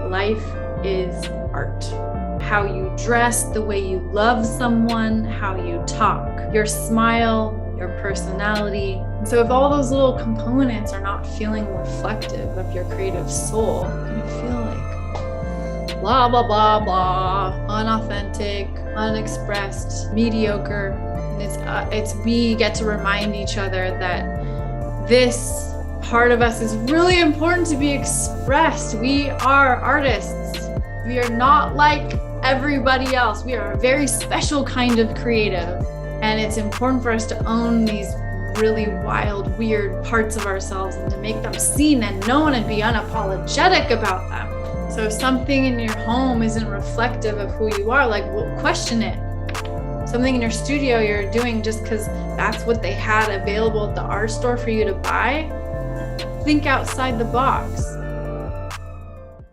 life is art. How you dress, the way you love someone, how you talk, your smile, your personality. So if all those little components are not feeling reflective of your creative soul, you feel like blah, blah, blah, blah, unauthentic, unexpressed, mediocre. And we get to remind each other that this part of us is really important to be expressed. We are artists. We are not like everybody else. We are a very special kind of creative. And it's important for us to own these really wild, weird parts of ourselves and to make them seen and known and be unapologetic about them. So if something in your home isn't reflective of who you are, like, well, question it. Something in your studio you're doing just because that's what they had available at the art store for you to buy, think outside the box.